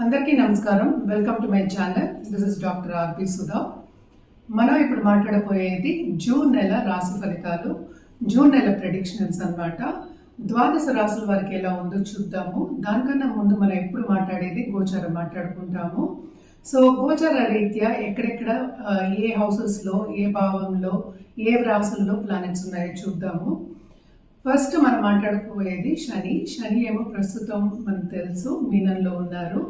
అందరికీ నమస్కారం. Welcome to my channel. This is doctor R P Sudha. మనం ఇప్పుడు మాట్లాడబోయేది జూన్ నెల రాశి ఫలితాలు, జూన్ నెల ప్రెడిక్షన్స్ అన్నమాట. ద్వాదశ రాశుల వారికి ఎలా ఉందో చూద్దాము. దానికన్నా ముందు మనం ఎప్పుడు మాట్లాడేది గోచారం మాట్లాడుకుంటాము. సో గోచార రీత్యా ఎక్కడెక్కడ ఏ హౌసెస్లో, ఏ భావంలో, ఏ రాశుల్లో ప్లానెట్స్ ఉన్నాయో చూద్దాము. ఫస్ట్ మనం మాట్లాడుకోబోయేది శని ఏమో ప్రస్తుతం మనకు తెలుసు మీనంలో ఉన్నారు.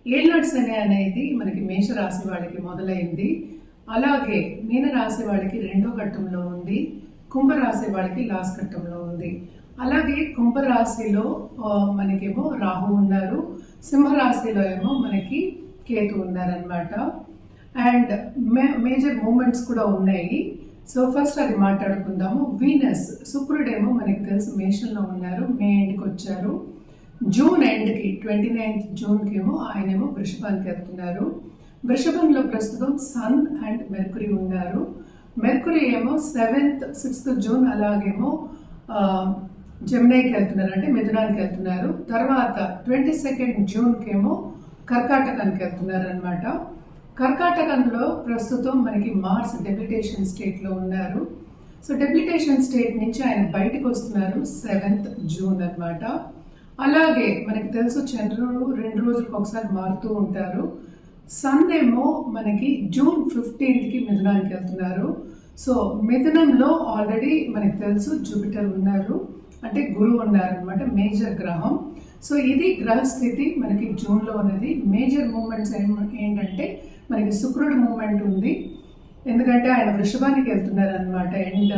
ఏళ్ళనాటి శని అనేది మనకి మేషరాశి వాళ్ళకి మొదలైంది. అలాగే మీనరాశి వాళ్ళకి రెండో ఘట్టంలో ఉంది, కుంభరాశి వాళ్ళకి లాస్ట్ ఘట్టంలో ఉంది. అలాగే కుంభరాశిలో మనకేమో రాహు ఉన్నారు, సింహరాశిలో ఏమో మనకి కేతు ఉన్నారనమాట. అండ్ మేజర్ మూమెంట్స్ కూడా ఉన్నాయి. సో ఫస్ట్ అది మాట్లాడుకుందాము. వీనస్ శుక్రుడేమో మనకి తెలుసు మేషంలో ఉన్నారు, మే ఎండ్కి వచ్చారు. జూన్ ఎండ్కి 29th జూన్కి ఏమో ఆయనేమో వృషభానికి వెళ్తున్నారు. వృషభంలో ప్రస్తుతం సన్ అండ్ మెర్కురీ ఉన్నారు. మెర్కురీ ఏమో 7th 6th జూన్ అలాగేమో జెమినైకి వెళ్తున్నారు, అంటే మిథునానికి వెళ్తున్నారు. తర్వాత 22nd జూన్కి ఏమో కర్కాటకానికి వెళ్తున్నారు అనమాట. కర్కాటకంలో ప్రస్తుతం మనకి మార్స్ డెబిలిటేషన్ స్టేట్లో ఉన్నారు. సో డెబిలిటేషన్ స్టేట్ నుంచి ఆయన బయటకు వస్తున్నారు 7th జూన్ అనమాట. అలాగే మనకి తెలుసు చంద్రుడు 2 రోజులకు ఒకసారి మారుతూ ఉంటారు. సన్ ఏమో మనకి జూన్ 15కి మిథునానికి వెళ్తున్నారు. సో మిథునంలో ఆల్రెడీ మనకి తెలుసు జూపిటర్ ఉన్నారు, అంటే గురువు ఉన్నారనమాట, మేజర్ గ్రహం. సో ఇది గ్రహస్థితి మనకి జూన్లో ఉన్నది. మేజర్ మూమెంట్స్ ఏంటంటే మనకి శుక్రుడు మూమెంట్ ఉంది, ఎందుకంటే ఆయన వృషభానికి వెళ్తున్నారు అనమాట ఎండ్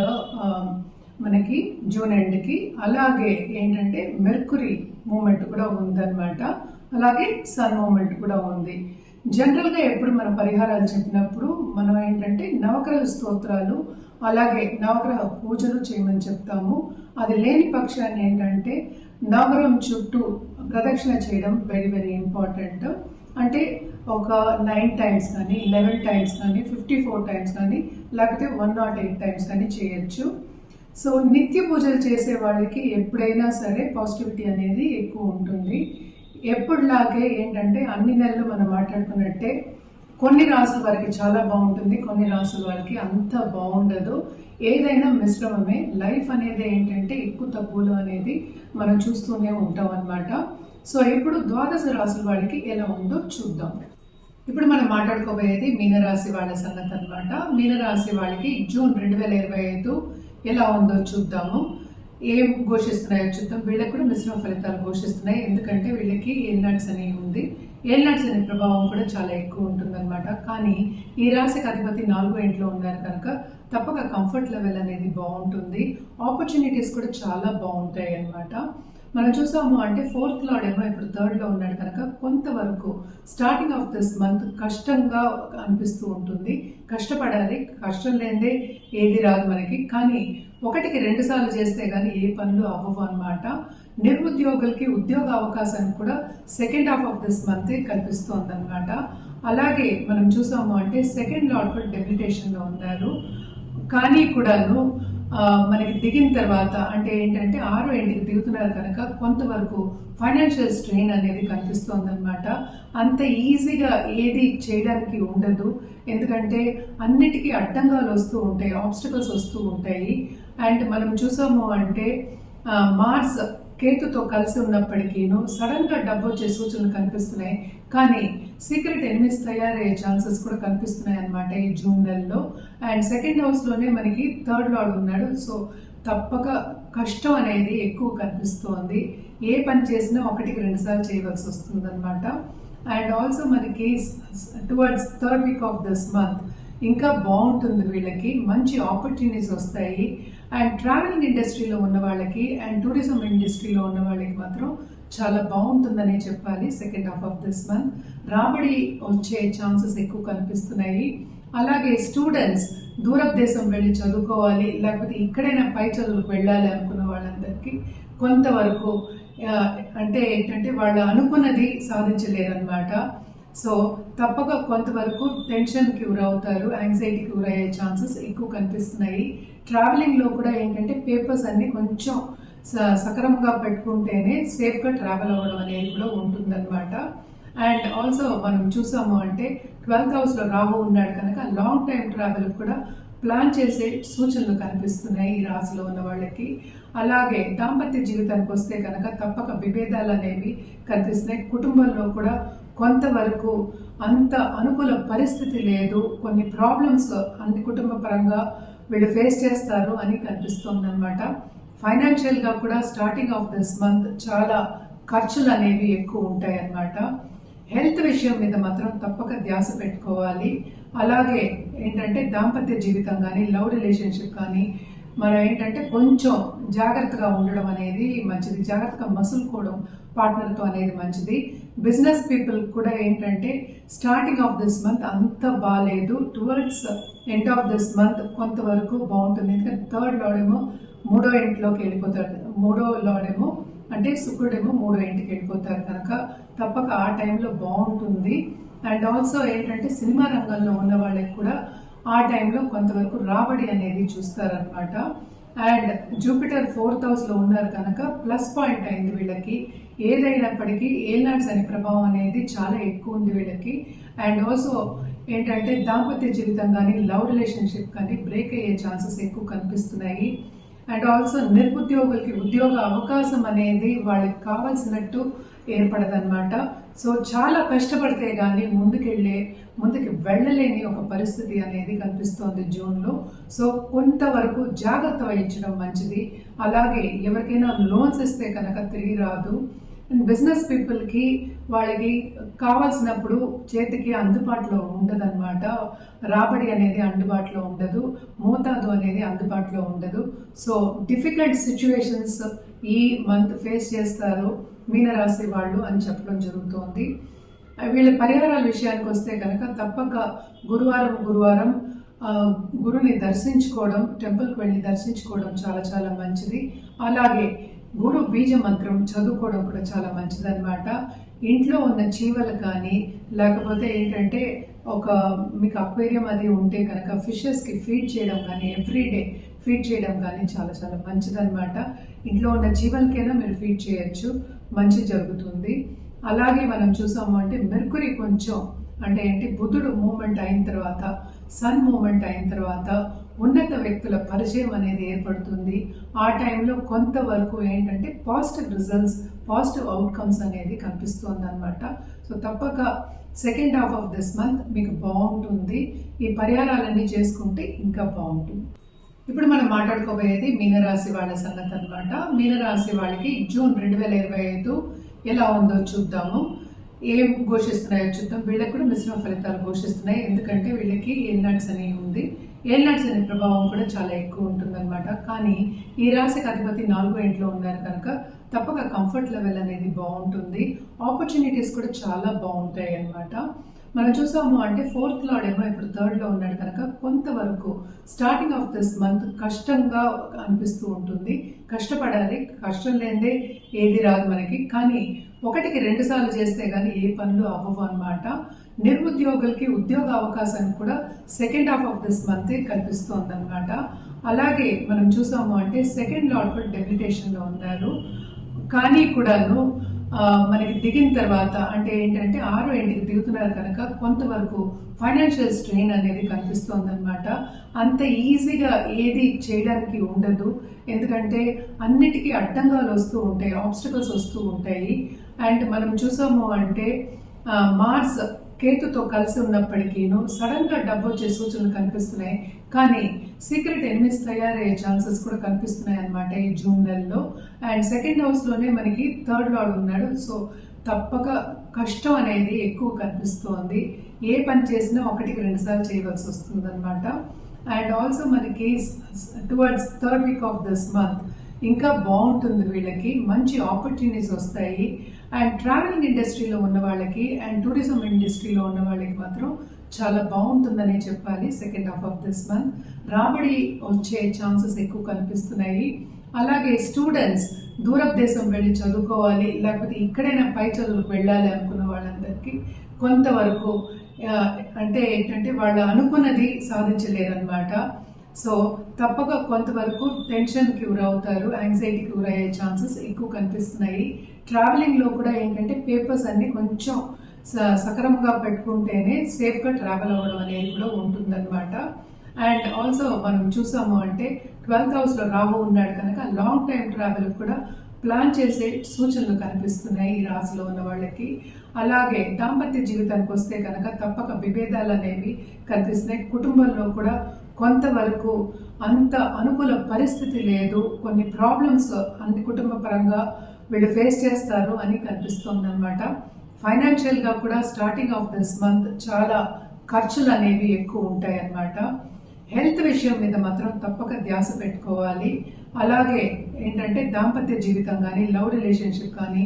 మనకి జూన్ ఎండ్కి. అలాగే ఏంటంటే మెర్కురీ మూమెంట్ కూడా ఉందన్నమాట, అలాగే సన్ మూమెంట్ కూడా ఉంది. జనరల్గా ఎప్పుడు మనం పరిహారాలు చెప్పినప్పుడు మనం ఏంటంటే నవగ్రహ స్తోత్రాలు అలాగే నవగ్రహ పూజలు చేయమని చెప్తాము. అది లేని పక్షాన్ని ఏంటంటే నవగ్రహం చుట్టూ ప్రదక్షిణ చేయడం వెరీ వెరీ ఇంపార్టెంట్. అంటే ఒక 9 times కానీ 11 times కానీ 54 times కానీ లేకపోతే 108 times కానీ చేయొచ్చు. సో నిత్య పూజలు చేసే వాళ్ళకి ఎప్పుడైనా సరే పాజిటివిటీ అనేది ఎక్కువ ఉంటుంది. ఎప్పుడులాగే ఏంటంటే అన్ని నెలలు మనం మాట్లాడుకున్నట్టే కొన్ని రాసుల వారికి చాలా బాగుంటుంది, కొన్ని రాసుల వారికి అంత బాగుండదు. ఏదైనా మిశ్రమమే. లైఫ్ అనేది ఏంటంటే ఎక్కువ తక్కువలు అనేది మనం చూస్తూనే ఉంటాం అన్నమాట. సో ఇప్పుడు ద్వాదశ రాసుల వారికి ఎలా ఉందో చూద్దాం. ఇప్పుడు మనం మాట్లాడుకోబోయేది మీనరాశి వాళ్ళ సంగతి అనమాట. మీనరాశి వాళ్ళకి జూన్ 2025 ఎలా ఉందో చూద్దాము. ఏం ఘోషిస్తున్నాయో చూద్దాం. వీళ్ళకి కూడా మిశ్రమ ఫలితాలు ఘోషిస్తున్నాయి, ఎందుకంటే వీళ్ళకి ఏళ్ళనాటి శని ఉంది. ఏళ్ళనాటి శని ప్రభావం కూడా చాలా ఎక్కువ ఉంటుందన్నమాట. కానీ ఈ రాశికి అధిపతి 4వ ఇంట్లో ఉన్నారు కనుక తప్పక కంఫర్ట్ లెవెల్ అనేది బాగుంటుంది. ఆపర్చునిటీస్ కూడా చాలా బాగుంటాయి అన్నమాట. మనం చూసాము అంటే 4th లార్డ్ ఏమో ఇప్పుడు 3rd లో ఉన్నాడు కనుక కొంతవరకు స్టార్టింగ్ ఆఫ్ దిస్ మంత్ కష్టంగా అనిపిస్తూ ఉంటుంది. కష్టపడాలి, కష్టం లేదే ఏది రాదు మనకి. కానీ 1కి 2 సార్లు చేస్తే కానీ ఏ పనులు అవ్వవు అనమాట. నిరుద్యోగులకి ఉద్యోగ అవకాశాన్ని కూడా second half of this month కల్పిస్తుంది అనమాట. అలాగే మనం చూసాము అంటే 2nd లార్డ్ కూడా డెబిలిటేషన్లో ఉన్నారు. కానీ కూడాను మనకి దిగిన తర్వాత అంటే ఏంటంటే 6వ ఇంటికి దిగుతున్నారు కనుక కొంతవరకు ఫైనాన్షియల్ స్ట్రెయిన్ అనేది కనిపిస్తుంది అనమాట. అంత ఈజీగా ఏది చేయడానికి ఉండదు, ఎందుకంటే అన్నిటికీ అడ్డంగాలు వస్తూ ఉంటాయి, ఆబ్స్టికల్స్ వస్తూ ఉంటాయి. అండ్ మనం చూసాము అంటే మార్స్ కేతుతో కలిసి ఉన్నప్పటికీను సడన్గా డబ్బు వచ్చే సూచనలు కనిపిస్తున్నాయి. కానీ సీక్రెట్ ఎనిమీస్ తయారయ్యే ఛాన్సెస్ కూడా కనిపిస్తున్నాయి అన్నమాట ఈ జూన్ నెలలో. అండ్ 2nd హౌస్లోనే మనకి 3rd లార్డ్ ఉన్నాడు. సో తప్పక కష్టం అనేది ఎక్కువ కనిపిస్తోంది. ఏ పని చేసినా 1కి 2 సార్లు చేయవలసి వస్తుంది అనమాట. అండ్ ఆల్సో మనకి towards 3rd week of this month ఇంకా బాగుంటుంది. వీళ్ళకి మంచి ఆపర్చునిటీస్ వస్తాయి. అండ్ ట్రావెలింగ్ ఇండస్ట్రీలో ఉన్న వాళ్ళకి అండ్ టూరిజం ఇండస్ట్రీలో ఉన్న వాళ్ళకి మాత్రం చాలా బాగుంటుందనే చెప్పాలి. Second half of this month రాబడి వచ్చే ఛాన్సెస్ ఎక్కువ కనిపిస్తున్నాయి. అలాగే స్టూడెంట్స్ దూరపు దేశం వెళ్ళి చదువుకోవాలి, లేకపోతే ఇక్కడైనా పై చదువులకు వెళ్ళాలి అనుకున్న వాళ్ళందరికీ కొంతవరకు అంటే ఏంటంటే వాళ్ళు అనుకున్నది సాధించలేరన్నమాట. సో తప్పక కొంతవరకు టెన్షన్కి గురవుతారు, యాంగ్జైటీకి గురయ్యే ఛాన్సెస్ ఎక్కువ కనిపిస్తున్నాయి. ట్రావెలింగ్లో కూడా ఏంటంటే పేపర్స్ అన్నీ కొంచెం సక్రమంగా పెట్టుకుంటేనే సేఫ్గా ట్రావెల్ అవ్వడం అనేది కూడా ఉంటుందన్నమాట. అండ్ ఆల్సో మనం చూసాము అంటే 12th హౌస్లో రాహు ఉన్నాడు కనుక లాంగ్ టైం ట్రావెల్ కూడా ప్లాన్ చేసే సూచనలు కనిపిస్తున్నాయి ఈ రాశిలో ఉన్న వాళ్ళకి. అలాగే దాంపత్య జీవితానికి వస్తే కనుక తప్పక విభేదాలు అనేవి కనిపిస్తున్నాయి. కుటుంబంలో కూడా కొంతవరకు అంత అనుకూల పరిస్థితి లేదు, కొన్ని ప్రాబ్లమ్స్ అన్ని కుటుంబ పరంగా వీళ్ళు ఫేస్ చేస్తారు అని కనిపిస్తుంది అనమాట. ఫైనాన్షియల్గా కూడా స్టార్టింగ్ ఆఫ్ దిస్ మంత్ చాలా ఖర్చులు అనేవి ఎక్కువ ఉంటాయి అన్నమాట. హెల్త్ విషయం మీద మాత్రం తప్పక ధ్యాస పెట్టుకోవాలి. అలాగే ఏంటంటే దాంపత్య జీవితం కానీ లవ్ రిలేషన్షిప్ కానీ మనం ఏంటంటే కొంచెం జాగ్రత్తగా ఉండడం అనేది మంచిది, జాగ్రత్తగా మసులుకోవడం పార్ట్నర్తో అనేది మంచిది. బిజినెస్ పీపుల్ కూడా ఏంటంటే స్టార్టింగ్ ఆఫ్ దిస్ మంత్ అంత బాగాలేదు, towards end of this month కొంతవరకు బాగుంటుంది. ఎందుకంటే థర్డ్ లార్డేమో 3వ ఇంట్లోకి వెళ్ళిపోతాడు, 3వ లార్డేమో అంటే శుక్రుడేమో 3వ ఇంటికి వెళ్ళిపోతారు కనుక తప్పక ఆ టైంలో బాగుంటుంది. అండ్ ఆల్సో ఏంటంటే సినిమా రంగంలో ఉన్న వాళ్ళకి కూడా ఆ టైంలో కొంతవరకు రాబడి అనేది చూస్తారనమాట. అండ్ జూపిటర్ 4th హౌస్లో ఉన్నారు కనుక ప్లస్ పాయింట్ అయింది వీళ్ళకి. ఏదైనప్పటికీ ఏల్నాడ్స్ అనే ప్రభావం అనేది చాలా ఎక్కువ ఉంది వీళ్ళకి. అండ్ ఆల్సో ఏంటంటే దాంపత్య జీవితం కానీ లవ్ రిలేషన్షిప్ కానీ బ్రేక్ అయ్యే ఛాన్సెస్ ఎక్కువ కనిపిస్తున్నాయి. అండ్ ఆల్సో నిరుద్యోగులకి ఉద్యోగ అవకాశం అనేది వాళ్ళకి కావాల్సినట్టు ఏర్పడదన్నమాట. సో చాలా కష్టపడితే కానీ ముందుకి వెళ్ళలేని ఒక పరిస్థితి అనేది కనిపిస్తోంది జూన్లో. సో కొంతవరకు జాగ్రత్త వహించడం మంచిది. అలాగే ఎవరికైనా లోన్స్ ఇస్తే కనుక తిరిగి రాదు. అండ్ బిజినెస్ పీపుల్కి వాళ్ళకి కావాల్సినప్పుడు చేతికి అందుబాటులో ఉండదన్నమాట. రాబడి అనేది అందుబాటులో ఉండదు, మోతాదు అనేది అందుబాటులో ఉండదు. సో డిఫికల్ట్ సిచ్యువేషన్స్ ఈ మంత్ ఫేస్ చేస్తారు మీనరాశి వాళ్ళు అని చెప్పడం జరుగుతోంది. వీళ్ళ పరిహారాల విషయానికి వస్తే కనుక తప్పక గురువారం గురుని దర్శించుకోవడం, టెంపుల్కి వెళ్ళి దర్శించుకోవడం చాలా చాలా మంచిది. అలాగే గురు బీజ మంత్రం చదువుకోవడం కూడా చాలా మంచిది అనమాట. ఇంట్లో ఉన్న చీమలు కానీ లేకపోతే ఏంటంటే మీకు అక్వేరియం అది ఉంటే కనుక ఫిషెస్కి ఫీడ్ చేయడం కానీ ఎవ్రీడే ఫీడ్ చేయడం కానీ చాలా చాలా మంచిదన్నమాట. ఇంట్లో ఉన్న చీమలకైనా మీరు ఫీడ్ చేయొచ్చు, మంచి జరుగుతుంది. అలాగే మనం చూసాము అంటే మెర్కురీ కొంచెం అంటే ఏంటి బుధుడు మూమెంట్ అయిన తర్వాత, సన్ మూమెంట్ అయిన తర్వాత ఉన్నత వ్యక్తుల పరిచయం అనేది ఏర్పడుతుంది. ఆ టైంలో కొంతవరకు ఏంటంటే పాజిటివ్ రిజల్ట్స్, పాజిటివ్ అవుట్కమ్స్ అనేది కనిపిస్తుంది అనమాట. సో తప్పక second half of this month మీకు బాగుంటుంది. ఈ పరిహారాలన్నీ చేసుకుంటే ఇంకా బాగుంటుంది. ఇప్పుడు మనం మాట్లాడుకోబోయేది మీనరాశి వాళ్ళ సంగతి అనమాట. మీనరాశి వాళ్ళకి జూన్ 2025 ఎలా ఉందో చూద్దాము. ఏం ఘోషిస్తున్నాయో చూద్దాం. వీళ్ళకి కూడా మిశ్రమ ఫలితాలు ఘోషిస్తున్నాయి. ఎందుకంటే వీళ్ళకి ఏల్నాడ్స్ అని ఉంది. ఏల్నాడ్స్ అనే ప్రభావం కూడా చాలా ఎక్కువ ఉంటుందన్నమాట. కానీ ఈ రాశికి అధిపతి 4వ ఇంట్లో ఉన్నారు కనుక తప్పక కంఫర్ట్ లెవెల్ అనేది బాగుంటుంది. ఆపర్చునిటీస్ కూడా చాలా బాగుంటాయి అన్నమాట. మనం చూసాము అంటే 4th లార్డ్ ఏమో ఇప్పుడు 3rdలో ఉన్నాడు కనుక కొంతవరకు స్టార్టింగ్ ఆఫ్ దిస్ మంత్ కష్టంగా అనిపిస్తూ ఉంటుంది. కష్టపడాలి, కష్టం లేదే ఏది రాదు మనకి. కానీ 1కి 2 సార్లు చేస్తే కానీ ఏ పనులు అవ్వవు అనమాట. నిరుద్యోగులకి ఉద్యోగ అవకాశం కూడా second half of this month కనిపిస్తుంది అనమాట. అలాగే మనం చూసాము అంటే 2nd లార్డ్ కూడా డెబిలిటేషన్లో ఉన్నారు. కానీ కూడాను మనకి దిగిన తర్వాత అంటే ఏంటంటే 6వ ఇంటికి దిగుతున్నారు కనుక కొంతవరకు ఫైనాన్షియల్ స్ట్రెయిన్ అనేది కనిపిస్తుంది అనమాట. అంత ఈజీగా ఏది చేయడానికి ఉండదు. ఎందుకంటే అన్నిటికీ అడ్డంగాలు వస్తూ ఉంటాయి, ఆబ్స్టికల్స్ వస్తూ ఉంటాయి. అండ్ మనం చూసాము అంటే మార్స్ కేతుతో కలిసి ఉన్నప్పటికీను సడన్గా డబ్బు వచ్చే సూచనలు కనిపిస్తున్నాయి. కానీ సీక్రెట్ ఎనిమీస్ తయారయ్యే ఛాన్సెస్ కూడా కనిపిస్తున్నాయి అన్నమాట ఈ జూన్ నెలలో. అండ్ 2nd హౌస్లోనే మనకి 3rd లార్డ్ ఉన్నాడు. సో తప్పక కష్టం అనేది ఎక్కువ కనిపిస్తోంది. ఏ పని చేసినా 1కి 2 సార్లు చేయవలసి వస్తుంది అనమాట. అండ్ ఆల్సో మనకి towards 3rd week off this month ఇంకా బాగుంటుంది. వీళ్ళకి మంచి ఆపర్చునిటీస్ వస్తాయి. అండ్ ట్రావెలింగ్ ఇండస్ట్రీలో ఉన్న వాళ్ళకి అండ్ టూరిజం ఇండస్ట్రీలో ఉన్న వాళ్ళకి మాత్రం చాలా బాగుంటుందనే చెప్పాలి. Second half of this month రాబడి వచ్చే ఛాన్సెస్ ఎక్కువ కనిపిస్తున్నాయి. అలాగే స్టూడెంట్స్ దూరపు దేశం వెళ్ళి చదువుకోవాలి, లేకపోతే ఇక్కడైనా పై చదువులకు వెళ్ళాలి అనుకున్న వాళ్ళందరికీ కొంతవరకు అంటే ఏంటంటే వాళ్ళు అనుకున్నది సాధించలేరన్నమాట. సో తప్పక కొంతవరకు టెన్షన్కి గురవుతారు, యాంగ్జైటీకి గురయ్యే ఛాన్సెస్ ఎక్కువ కనిపిస్తున్నాయి. ట్రావెలింగ్లో కూడా ఏంటంటే పేపర్స్ అన్నీ కొంచెం సక్రమంగా పెట్టుకుంటేనే సేఫ్గా ట్రావెల్ అవ్వడం అనేది కూడా ఉంటుందన్నమాట. అండ్ ఆల్సో మనం చూసాము అంటే 12th హౌస్లో రాహు ఉన్నాడు కనుక లాంగ్ టైం ట్రావెల్ కూడా ప్లాన్ చేసే సూచనలు కనిపిస్తున్నాయి ఈ రాశిలో ఉన్న వాళ్ళకి. అలాగే దాంపత్య జీవితానికి వస్తే కనుక తప్పక విభేదాలు అనేవి కనిపిస్తున్నాయి. కుటుంబంలో కూడా కొంతవరకు అంత అనుకూల పరిస్థితి లేదు, కొన్ని ప్రాబ్లమ్స్ అన్ని కుటుంబ పరంగా వీళ్ళు ఫేస్ చేస్తారు అని కనిపిస్తుంది అనమాట. ఫైనాన్షియల్గా కూడా స్టార్టింగ్ ఆఫ్ దిస్ మంత్ చాలా ఖర్చులు అనేవి ఎక్కువ ఉంటాయి అన్నమాట. హెల్త్ విషయం మీద మాత్రం తప్పక ధ్యాస పెట్టుకోవాలి. అలాగే ఏంటంటే దాంపత్య జీవితం కానీ లవ్ రిలేషన్షిప్ కానీ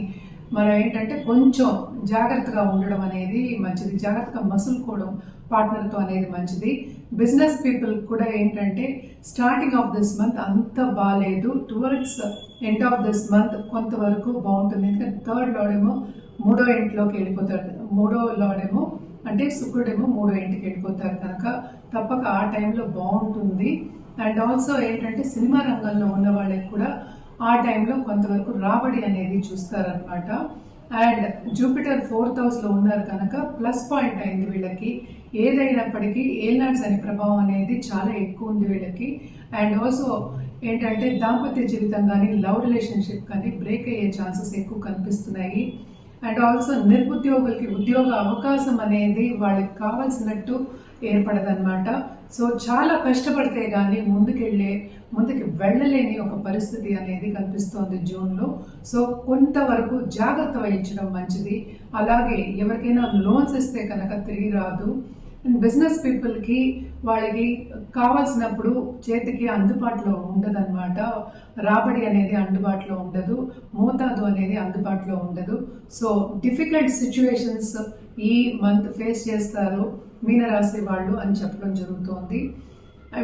మనం ఏంటంటే కొంచెం జాగ్రత్తగా ఉండడం అనేది మంచిది, జాగ్రత్తగా మసులుకోవడం పార్ట్నర్తో అనేది మంచిది. బిజినెస్ పీపుల్ కూడా ఏంటంటే స్టార్టింగ్ ఆఫ్ దిస్ మంత్ అంత బాగాలేదు, towards end of this month కొంతవరకు బాగుంటుంది. ఎందుకంటే థర్డ్ లార్డేమో మూడో ఇంట్లోకి వెళ్ళిపోతాడు, మూడో లార్డేమో అంటే శుక్రుడేమో మూడో ఇంటికి వెళ్ళిపోతారు కనుక తప్పక ఆ టైంలో బాగుంటుంది. అండ్ ఆల్సో ఏంటంటే సినిమా రంగంలో ఉన్న వాళ్ళకి కూడా ఆ టైంలో కొంతవరకు రాబడి అనేది చూస్తారనమాట. అండ్ జూపిటర్ 4th హౌస్లో ఉన్నారు కనుక ప్లస్ పాయింట్ అయింది వీళ్ళకి. ఏదైనప్పటికీ ఏల్నాడ్స్ అనే ప్రభావం అనేది చాలా ఎక్కువ ఉంది వీళ్ళకి. అండ్ ఆల్సో ఏంటంటే దాంపత్య జీవితం కానీ లవ్ రిలేషన్షిప్ కానీ బ్రేక్ అయ్యే ఛాన్సెస్ ఎక్కువ కనిపిస్తున్నాయి. అండ్ ఆల్సో నిరుద్యోగులకి ఉద్యోగ అవకాశం అనేది వాళ్ళకి కావాల్సినట్టు ఏర్పడదన్నమాట. సో చాలా కష్టపడితే కానీ ముందుకి వెళ్ళలేని ఒక పరిస్థితి అనేది కనిపిస్తోంది జూన్లో. సో కొంతవరకు జాగ్రత్త వహించడం మంచిది. అలాగే ఎవరికైనా లోన్స్ ఇస్తే కనుక తిరిగి రాదు. అండ్ బిజినెస్ పీపుల్కి వాళ్ళకి కావాల్సినప్పుడు చేతికి అందుబాటులో ఉండదన్నమాట. రాబడి అనేది అందుబాటులో ఉండదు, మోతాదు అనేది అందుబాటులో ఉండదు. సో డిఫికల్ట్ సిచ్యువేషన్స్ ఈ మంత్ ఫేస్ చేస్తారు మీనరాశి వాళ్ళు అని చెప్పడం జరుగుతోంది.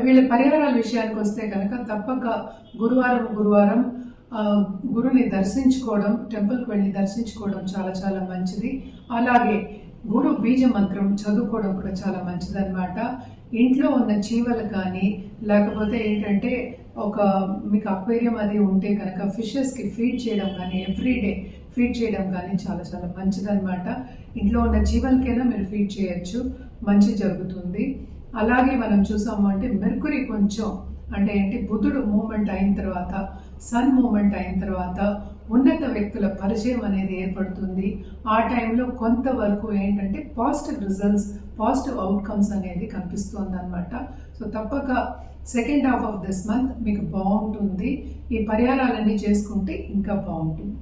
వీళ్ళ పరిహారాల విషయానికి వస్తే కనుక తప్పక గురువారం గురుని దర్శించుకోవడం, టెంపుల్కి వెళ్ళి దర్శించుకోవడం చాలా చాలా మంచిది. అలాగే గురు బీజ మంత్రం చదువుకోవడం కూడా చాలా మంచిదన్నమాట. ఇంట్లో ఉన్న చీమలు కానీ లేకపోతే ఏంటంటే మీకు అక్వేరియం అది ఉంటే కనుక ఫిషెస్కి ఫీడ్ చేయడం కానీ ఎవ్రీడే ఫీడ్ చేయడం కానీ చాలా చాలా మంచిదన్నమాట. ఇంట్లో ఉన్న చీమలకైనా మీరు ఫీడ్ చేయొచ్చు, మంచి జరుగుతుంది. అలాగే మనం చూసాము అంటే మెర్కురీ కొంచెం అంటే ఏంటి బుధుడు మూమెంట్ అయిన తర్వాత, సన్ మూమెంట్ అయిన తర్వాత ఉన్నత వ్యక్తుల పరిచయం అనేది ఏర్పడుతుంది. ఆ టైంలో కొంతవరకు ఏంటంటే పాజిటివ్ రిజల్ట్స్, పాజిటివ్ అవుట్కమ్స్ అనేది కనిపిస్తుంది అనమాట. సో తప్పక second half of this month మీకు బాగుంటుంది. ఈ పరిహారాలన్నీ చేసుకుంటే ఇంకా బాగుంటుంది.